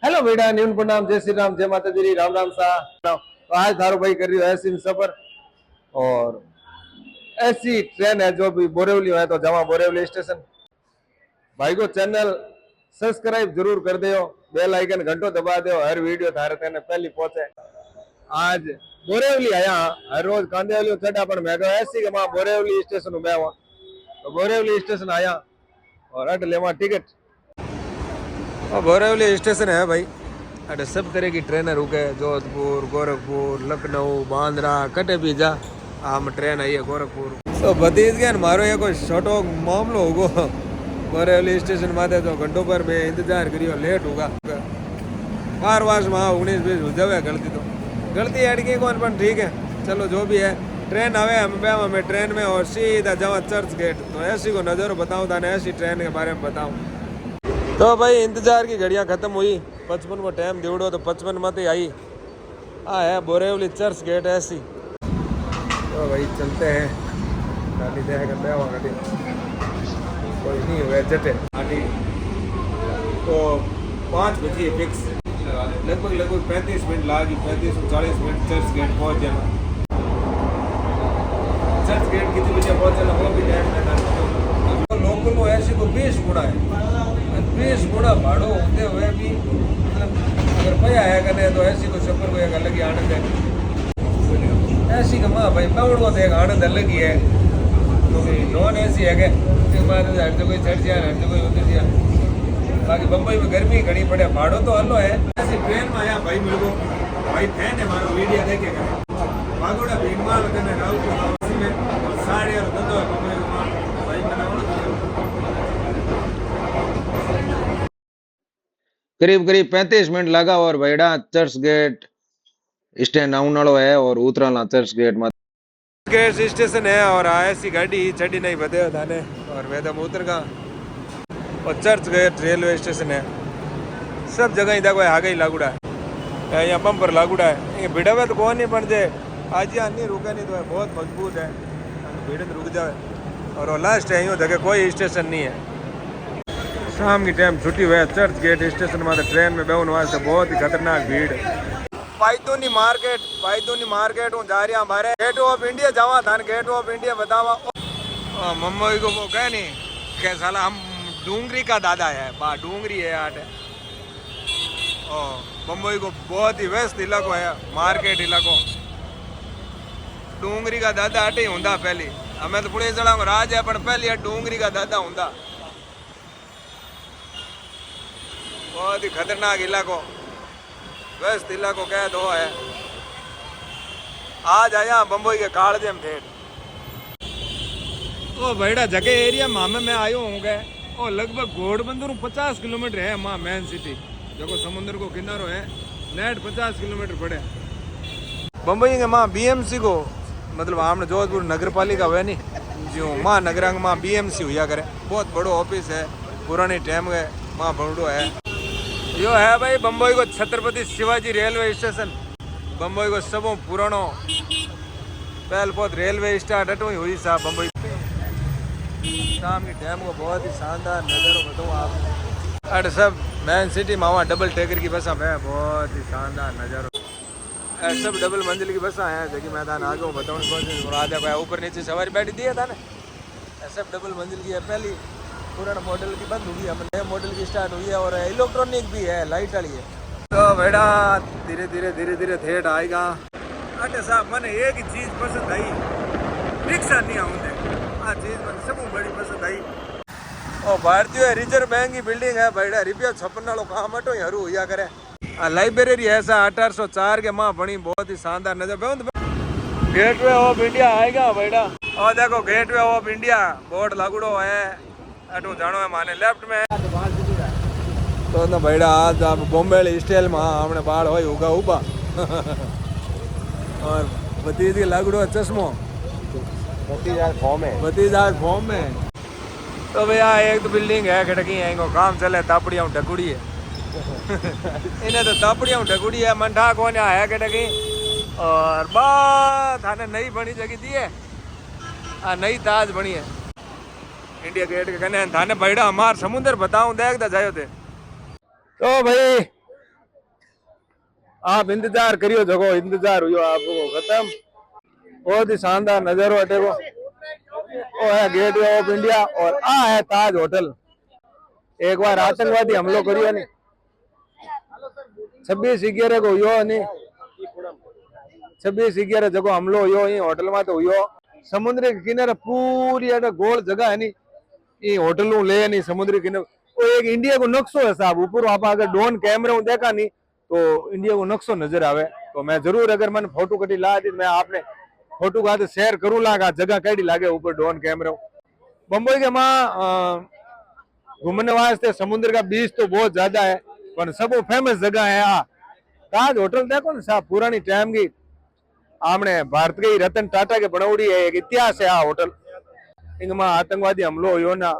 Hello बेटा, न्यून प्रणाम, जय श्री राम, जय माता जी, राम राम सा। तो आज थारो भाई कर रही हो ऐसी सफर, और ऐसी ट्रेन है जो भी बोरेवली है तो जमा बोरेवली स्टेशन। भाई को चैनल सब्सक्राइब जरूर कर दो, बेल आइकन घंटो दबा दो, हर वीडियो थारे तेने पहली पहुंचे। आज बोरेवली आया, हर रोज कांदेवली चढ़ा, पर मैं तो ऐसी कि वहां बोरेवली स्टेशन में हुआ, तो बोरेवली स्टेशन आया और अट लेवा टिकट। और बोरेवली स्टेशन है भाई, अरे सब तरह की ट्रेन रुके, जोधपुर, गोरखपुर, लखनऊ, बांद्रा, कटे भी जा आम ट्रेन आई है गोरखपुर। तो बतीस गया मारो ये कोई छोटो मामलो होगो बोरेवली स्टेशन माथे, तो घंटों पर मैं इंतजार करियो, लेट होगा बार वास वहाँ 19-20 हो जावे। गलती अड़की कौन, पर ठीक है, चलो जो भी है। ट्रेन आवे हमें ट्रेन में और सीधा जावा चर्च गेट, तो ऐसी को नज़र बताऊँ था, ऐसी ट्रेन के बारे में बताऊँ। तो भाई इंतजार की घड़ियां खत्म हुई, 55 को टाइम दिवड़ो तो 55 मत ही आई। है बोरेवली चर्च गेट ऐसी। तो भाई चलते हैं, गाड़ी देगा गाड़ी कोई नहीं हुआ जटे गाड़ी। तो 5 बजे फिक्स, लगभग 35 मिनट लागी, 35-40 मिनट चर्च गेट पहुंच जाना। चर्च गेट कितने बजे पहुंचना वो भी टाइम रहना। लोकल वो ऐसी को 20 गुना है, 20 गुना भाड़ो होते हुए भी मतलब अगर भैया आया करने तो ऐसी को सफर को एक अलग ही आनंद है। ऐसी का माँ भाई पाउड को तो एक आनंद अलग ही है, क्योंकि नॉन ऐसी है कि बाद हर जगह चढ़ जाए, हर जगह उतर जाए। बाकी बम्बई में गर्मी घड़ी पड़े, भाड़ो तो हल्लो है। ऐसी ट्रेन में आया भाई मेरे को, भाई फैन है मारो, वीडियो देखेगा बागोड़ा भीगमा करने राहुल में साढ़े और धंधो है बम्बई में भाई मैंने करीब 35 मिनट लगा और भाईड़ा चर्च गेट स्टैंड आने वालों है और उतरना चर्च गेट में। गेट स्टेशन है और ऐसी गाड़ी चढ़ी नहीं बदे थाने, और मैं तो उतर गया। और चर्च गेट रेलवे स्टेशन है, सब जगह इधर कोई आगे ही लागूड़ा है, यहाँ पंपर लागूड़ा है। ये भिड़ा हुआ तो कौन नहीं बन जाए, आज यहाँ नहीं रुका, नहीं तो बहुत मजबूत है, भीड़ रुक जाए। और लास्ट है यूँ जगह कोई स्टेशन नहीं है। शाम की टाइम छुट्टी हुआ, चर्च गेट स्टेशन में ट्रेन में बैठने वास्ते बहुत ही खतरनाक भीड़। पाइतोनी मार्केट हूँ जा रहा हमारे गेट ऑफ इंडिया जावा था, गेट ऑफ इंडिया बतावा मम्मी को वो कह नहीं क्या साला हम डूंगरी का दादा है, बा डूंगरी है आट। मुंबई को बहुत ही व्यस्त इलाको है, मार्केट इलाको। डूंगरी का दादा आटे ही होंदा पहली, हमें तो पुणे जड़ा राज है, पर पहले डूंगरी का दादा होंदा। बहुत ही खतरनाक इलाको, व्यस्त इलाको कह दो है। आज आया बम्बई के कालजेम ठेठ। ओ भाईड़ा जगह एरिया में मैं आयो हूँ गए, और लगभग घोड़बंदर 50 किलोमीटर है माँ मेन सिटी, जो समुद्र को किनारो है, नेट 50 किलोमीटर पड़े। बम्बई के माँ BMC को मतलब हमने जोधपुर नगर पालिका हुआ नहीं जो माँ नगरंग माँ BMC हुआ करे, बहुत बड़ो ऑफिस है, पुरानी टाइम गए माँ बड़ो है। यो है भाई बम्बई को छत्रपति शिवाजी रेलवे स्टेशन, बम्बई को सबों पुरानो पहल बहुत रेलवे स्टार्ट हटो हुई साहब बम्बई। शाम की टाइम को बहुत ही शानदार नज़ारा बताऊँ आप, अरे सब मेन सिटी में वहाँ डबल टेकर की बसा है, बहुत ही शानदार नज़ारा। सब डबल मंजिल की बसा है, जबकि मैदान आगे बताऊँ राजा को ऊपर नीचे सवारी बैठी दिया था ना, सब डबल मंजिल की है। पहली पुराना मॉडल की बंद हुई है, नए मॉडल की स्टार्ट हुई है, और इलेक्ट्रॉनिक भी है, लाइट वाली है। तो बेटा धीरे धीरे थिएटर आएगा। अटे साहब मैंने एक ही चीज़ पसंद आई, रिक्शा नहीं आऊँगे, हाँ चीज़ मैंने सब बड़ी पसंद आई। और भारतीय रिजर्व बैंक की बिल्डिंग है भाईड़ा, ₹56 वालों काम हटो हरू हुआ करे। लाइब्रेरी ऐसा 1804 के माँ बनी, बहुत ही शानदार नजर। गेटवे ऑफ इंडिया आएगा भाईड़ा, और देखो गेटवे ऑफ इंडिया बोर्ड लागूड़ो है, अटू जानो है माने लेफ्ट में। तो ना भाईड़ा आज आप बॉम्बे स्टाइल में हमने बाल हो उगा उबा और भतीज लागूड़ो चश्मो, भतीजा फॉर्म में। तो भैया एक तो बिल्डिंग है खड़की है, इनको काम चले तापड़ियाँ ढकुड़ी है इन्हें तो तापड़ियाँ ढकुड़ी है, मंठा कौन है खड़की। और बात थाने नई बनी जगह दी है, नई ताज बनी है इंडिया गेट के कने थाने भाईड़ा हमार समुद्र बताऊं देख दा जायो थे। तो भाई आप इंतजार करियो, जगो इंतजार हुई आपको खत्म। बहुत ही शानदार नजारो अटे को। वो है गेटवे ऑफ इंडिया और आ है ताज होटल। एक बार आतंकवादी हमलो करियो नहीं 26/11 को हुयो नहीं 26/11 जगो हमलो हुयो ई होटल में तो हुयो। समुद्र के किनारे पूरी अटे गोल जगह है नी ई होटल ले नहीं समुद्र किनारे। वो एक इंडिया को नक्शो है साहब ऊपर आप अगर ड्रोन कैमरा देखा नहीं तो इंडिया को नक्शो नजर आवे। तो मैं जरूर अगर मैंने फोटो कटी ला दी मैं आपने फोटो का शेयर करूँ लागा जगह कड़ी लागे ऊपर ड्रोन कैमरा। बम्बई के माँ घूमने वास्ते समुद्र का बीच तो बहुत ज्यादा है पर सब फेमस जगह है आ ताज होटल देखो ना साहब पुरानी टाइम की आपने भारत के रतन टाटा के बनौड़ी है एक इतिहास है आ होटल। इनमें आतंकवादी हमलो हुयो ना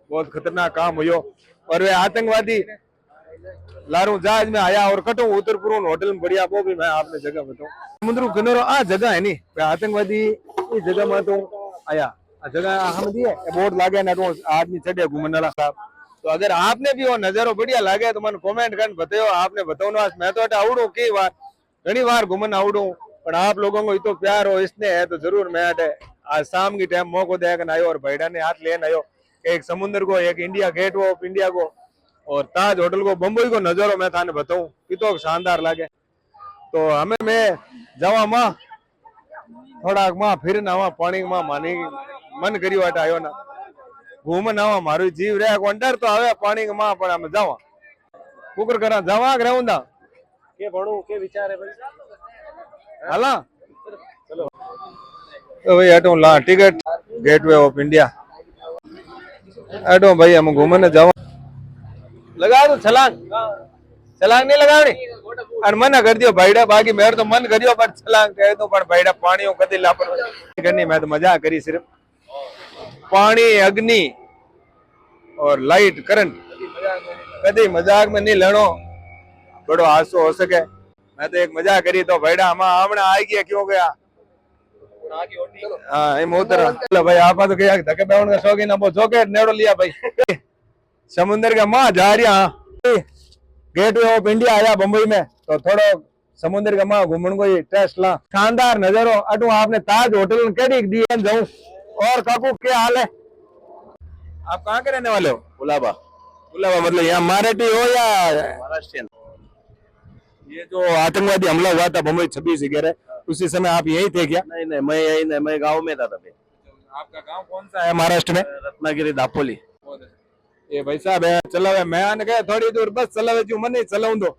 बहुत खतरनाक काम हुयो और वे आतंकवादी लारू जहाज में आया और कटो उत्तर पूर्व होटल में बढ़िया वो भी मैं आपने जगह बताऊं। समुद्र किनारो आ जगह है नी आतंकवादी इस जगह में तो आया जगह हम दिए बोर्ड लागे ना तो आदमी चढ़े घूमने वाला साहब। तो अगर आपने भी वो नजारो बढ़िया लागे तो मन कमेंट कर बताओ आपने बताओ ना मैं तो आवड़ू कई बार घनी बार घूमने आवड़ू पर आप लोगों को इतो प्यार हो इसने है तो जरूर मैं अटे आज शाम की टाइम मौको देकर आयो और भाईडा ने हाथ लेन आयो एक समुद्र को एक इंडिया गेट ऑफ इंडिया को और ताज होटल को बम्बई को नजारो मैं थाने बताऊं कितो शानदार लागे। तो हमें मैं जावा माँ थोड़ा माँ फिर ना पानी माँ मानी मन करी वाट आयो ना घूम ना मारू जीव रे अंडर तो आवे पानी माँ पर हम जावा कुकर करा जावा रहूंदा के भणू के विचार है भाई हाला चलो तो भाई हटो ला टिकट गेटवे ऑफ इंडिया हटो भाई हम घूमने जावा लगा दो छलांग छलांग नहीं लगावनी और मना कर दियो भाईडा बाकी मेरे तो मन करियो पर छलांग कह दो पर भाईडा पानी कदी लापरवाही करनी मैं तो मजाक करी सिर्फ पानी अग्नि और लाइट करंट कदी मजाक में नहीं लेनो बड़ो हादसो हो सके। मैं तो एक मजाक करी तो भाईडा हम हमने आ गया क्यों गया हाँ मोहतरा चलो भाई आप तो क्या धक्के बैठने का शौकीन है वो जॉकेट नेड़ो लिया भाई समुद्र का माँ जा रही गेटवे ऑफ इंडिया आया बम्बई में तो थोड़ा समुद्र का माँ घूमने को टेस्ट ला शानदार नजारो अटू आपने ताज होटल कड़ी दिए जाऊं। और काकू क्या हाल है आप कहाँ के रहने वाले हो? गुलाबा गुलाबा मतलब यहाँ मराठी हो या महाराष्ट्रियन। ये जो आतंकवादी हमला हुआ था बम्बई 26/11 उसी समय आप यही थे क्या? नहीं नहीं मैं यही नहीं मैं गांव में था तभी। आपका गांव कौन सा है महाराष्ट्र में? रत्नागिरी दापोली। ये भाई साहब है चला हुआ मैं आने गया थोड़ी दूर बस चला हुआ जो मन नहीं चलाऊं दो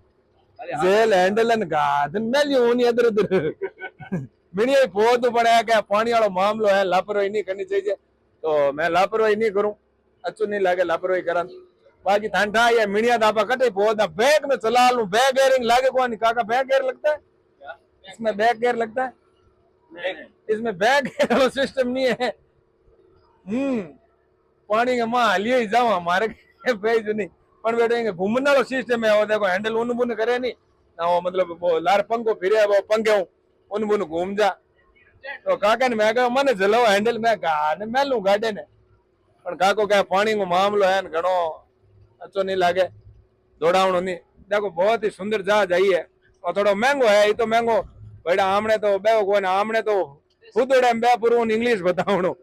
जेल हैंडल गादन मैं लियो नहीं इधर उधर मैंने बहुत बनाया क्या पानी वाला मामलो है लापरवाही नहीं करनी चाहिए तो मैं लापरवाही नहीं करूं अच्छो नहीं लगे लापरवाही करा बाकी ठंडा ये मिनिया दापा कटे बहुत बैग में चला लूं बैग गेयरिंग लागे कौन काका बैग गेयर लगता है इसमें बैग गेयर लगता है इसमें बैग गेयर सिस्टम नहीं है पानी के माँ हलियो ही जाओ हमारे भेज नहीं पर बैठेंगे घूमने वाला सिस्टम है वो देखो हैंडल उन बुन करे नहीं ना वो मतलब वो लार पंखो फिरे वो पंखे उन बुन घूम जा तो काका ने मैं कहा मन जलो हैंडल मैं गाने मैं लू गाड़े ने पर काको क्या पानी को मामलो है घणो अच्छो नहीं लागे दौड़ावणो नहीं देखो बहुत ही सुंदर जहाज आई है और थोड़ा महंगो है ये तो महंगो बड़ा आमने तो बे को आमने तो खुद बे पूर्व इंग्लिश बतावणो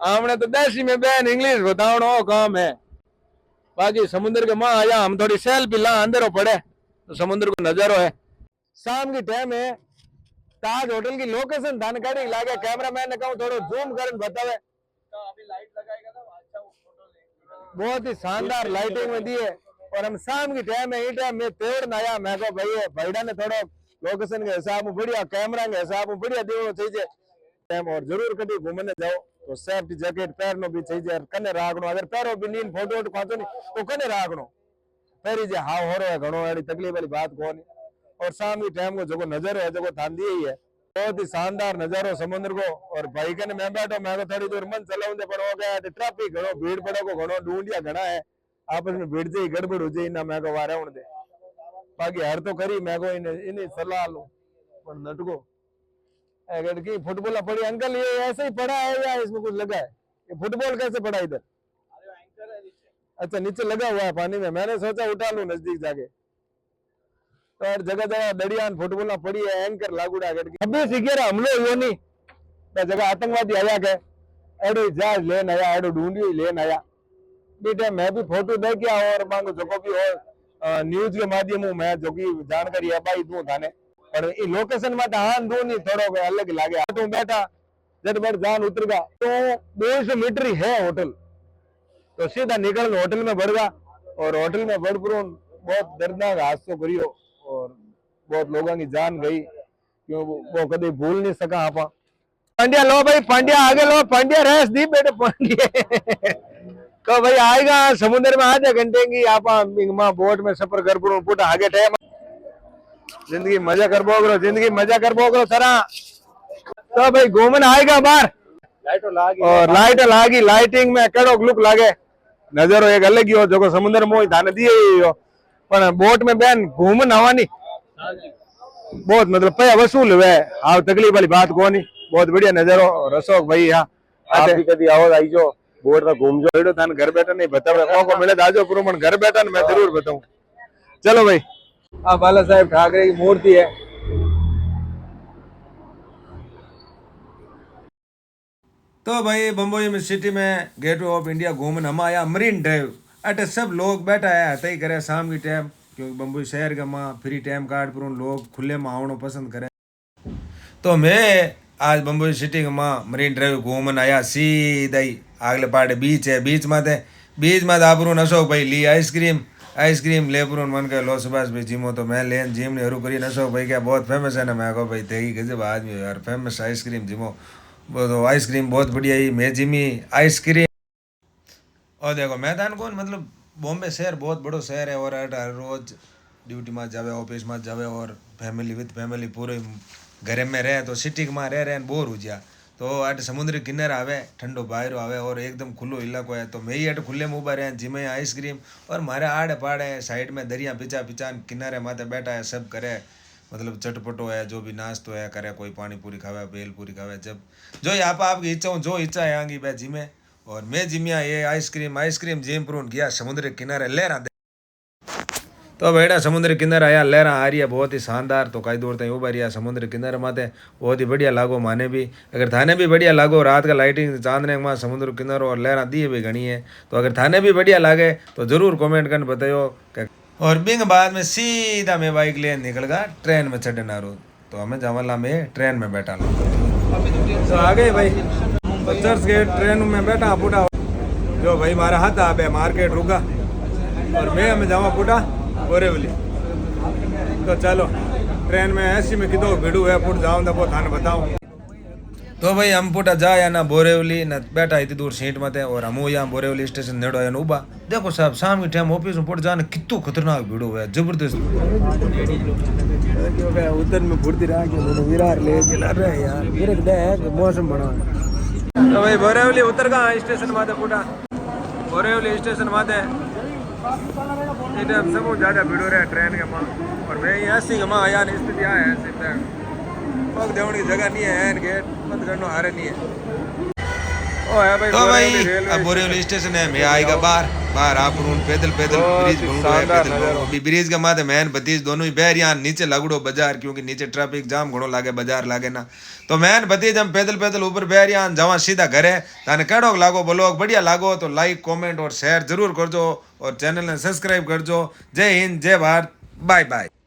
आमने तो देसी में बैन इंग्लिश बतावणो काम है। बाकी समुद्र के माँ आया हम थोड़ी सेल्फी ला अंदर पड़े तो समुद्र को नजारो है शाम की टाइम है ताज होटल की लोकेशन जानकारी लागे कैमरा मैन ने कहूँ थोड़ा जूम कर बतावे अभी लाइट लगाएगा ना अच्छा बहुत ही शानदार लाइटिंग में दी है और हम शाम की टाइम है टाइम में तेड़ आया मैं को भाई भाईडा ने थोड़ा लोकेशन के हिसाब में बढ़िया कैमरा के हिसाब में बढ़िया देना चाहिए टाइम और जरूर कभी घूमने जाओ तो सेफ्टी जैकेट पैरनो भी चाहिए कने राखनो अगर पैरो भी नीन फोटो वोटो खाचो नहीं तो कने राखनो पैरी जे हाव हो रहा है घणो एडी तकलीफ वाली बात कोनी और शाम की टाइम को जो नजारो है जो थान दिए ही है बहुत ही शानदार नजारो समुद्र को और भाई कने मैं बैठो मैं थोड़ी दूर मन चलाऊं पर हो गया ट्रैफिक घणो भीड़ पड़े को घणो ढूंढिया घना है आपस में भीड़ जाई गड़बड़ हो जाई ना मैं को वारे दे बाकी हर तो करी मैं को इन्हीं सलाह लूं पर नटको अगर की फुटबॉल पड़ी अंकल ये ऐसे ही पड़ा है या इसमें कुछ लगा है ये फुटबॉल कैसे पड़ा इधर अच्छा नीचे लगा हुआ है पानी में मैंने सोचा उठा लूं नजदीक जाके तो हर जगह जगह दड़िया फुटबॉल पड़ी है एंकर लागूड़ा करके अभी सीखे रहा हमलो यो नहीं तो जगह आतंकवादी आया के एडो जहाज लेन आया एडो ढूंढी लेन आया बेटे मैं भी फोटो दे के और मांगो जो भी और न्यूज के माध्यम मैं जो की जानकारी अपाई दूं थाने पर ई लोकेशन में हां दो नहीं थोड़ो अलग लागे तू बैठा जब बैठ जान उतर गया तो 200 मीटर ही है होटल तो सीधा निकल होटल में बढ़ गया और होटल में बढ़ पर बहुत दर्दनाक हादसा करियो और बहुत लोगों की जान गई क्यों वो कभी भूल नहीं सका आप पांड्या लो भाई पांड्या आगे लो पांड्या रेस दी बेटे पांड्या तो भाई आएगा समुद्र में आधे घंटे की आप बोट में सफर कर पुट आगे टाइम जिंदगी मजा कर बोगरो जिंदगी मजा कर बोगरो सरा तो भाई घूमन आएगा बाहर और लाइट लागी लाइटिंग में कड़ो लुक लागे नजारो एक अलग ही हो जो समुद्र में थाने दिए हो पर बोट में बैन घूमन हवानी बहुत मतलब पैसा वसूल हुए आप तकलीफ वाली बात को नहीं बहुत बढ़िया नजारो रसोक भाई यहाँ आप भी कभी आओ आई जो बोट में घूम जो थाने घर बैठा नहीं बता मौको मिले तो आजो पुरुमन घर बैठा मैं जरूर बताऊं चलो भाई आप बाला साहेब ठाकरे की मूर्ति है तो भाई बम्बई में सिटी में गेटवे ऑफ इंडिया घूमने हम आया मरीन ड्राइव अटे सब लोग बैठा है तय करे शाम की टाइम क्योंकि बम्बई शहर का माँ फ्री टाइम काट पर लोग खुले में आवनो पसंद करें तो मैं आज बम्बई सिटी का माँ मरीन ड्राइव घूमने आया सीधा ही आगले पाटे बीच है बीच में आप नशो भाई ली आइसक्रीम ले पुरून मन के लो सुभाष भाई जिमो तो मैं लेन जिम ने हरू करी नशो भाई क्या बहुत फेमस है ना मैं कहो भाई तेगी गजब आदमी हो यार फेमस आइसक्रीम जिमो वो तो आइसक्रीम बहुत बढ़िया ही मैं जिमी आइसक्रीम और देखो मैदान कौन मतलब बॉम्बे शहर बहुत बड़ो शहर है और हर रोज ड्यूटी में जावे ऑफिस में जावे और फैमिली विद फैमिली पूरे घर में रहे तो सिटी में रह बोर हो जा तो अट समुद्री किनारे आवे ठंडो बाहर आवे और एकदम खुलो इलाको है तो मैं ही अट खुले में उभा रहे जिमे आइसक्रीम और मारे आड़े पाड़े साइड में दरिया पिचा किनारे माथे बैठा है सब करे मतलब चटपटो है जो भी नाश्तो है करे कोई पानी पूरी खावे बेल पूरी खावे जब जो यहाँ पर आपकी इच्छा जो इच्छा है आगे भाई जिमे और मैं जिमिया ये आइसक्रीम जिम प्रून गया समुद्र किनारे लहरा दे तो बेटा समुद्र किनारे आया लहरा आ रही है बहुत ही शानदार तो कई दूर तक उभा रहा समुद्र किनारे माते बहुत ही बढ़िया लागो माने भी अगर थाने भी बढ़िया लागो रात का लाइटिंग चांदने में समुद्र किनारो और लहरा दी भी घनी है तो अगर थाने भी बढ़िया लागे तो जरूर कमेंट कर बताओ और बिंग बाद में सीधा मैं बाइक ले निकल गया ट्रेन में चढ़ना रो तो हमें जावला में ट्रेन में बैठा लो तो आ गए भाई चर्च गेट ट्रेन में बैठा पुटा जो भाई मारा हाथ आबे मार्केट रुका और मैं हमें जावा पुटा बोरेवली तो चलो ट्रेन में ऐसी में कितो भिड़ू है पुट जाऊँ तो थाने बताऊँ तो भाई हम पुटा जा या ना बोरेवली ना बैठा इतनी दूर सीट में थे और हम यहाँ बोरेवली स्टेशन नेड़ो है उबा देखो साहब शाम के टाइम ऑफिस में पुट जाने कितो खतरनाक भीड़ हुआ है जबरदस्त उधर में फुर्ती रहा कि विरार ले चला रहे यार मेरे को मौसम बना तो भाई बोरेवली उतर गया स्टेशन माते पुटा बोरेवली स्टेशन माते सब ज्यादा भीड़ हो रहा है ट्रेन के माँ और मैं ऐसी के माँ आया नहीं स्थिति आया है पग देवने की जगह नहीं है गेट बंद करना हारे नहीं है ओ है भाई तो भाई अब बोरेवली स्टेशन है मैं आएगा बाहर आप पैदल ब्रिज अभी ब्रिज के माथे मैन भतीज दोनों ही बहर यहाँ नीचे लगड़ो बाजार क्योंकि नीचे ट्रैफिक जाम घणो लागे बाजार लागे ना तो मैन भतीज हम पैदल ऊपर बहर यहाँ जावा सीधा घरे ताने केड़ो लागो ब्लॉग बढ़िया लागो तो लाइक कमेंट और शेयर जरूर करजो और चैनल ने सब्सक्राइब करजो जय हिंद जय भारत बाय बाय।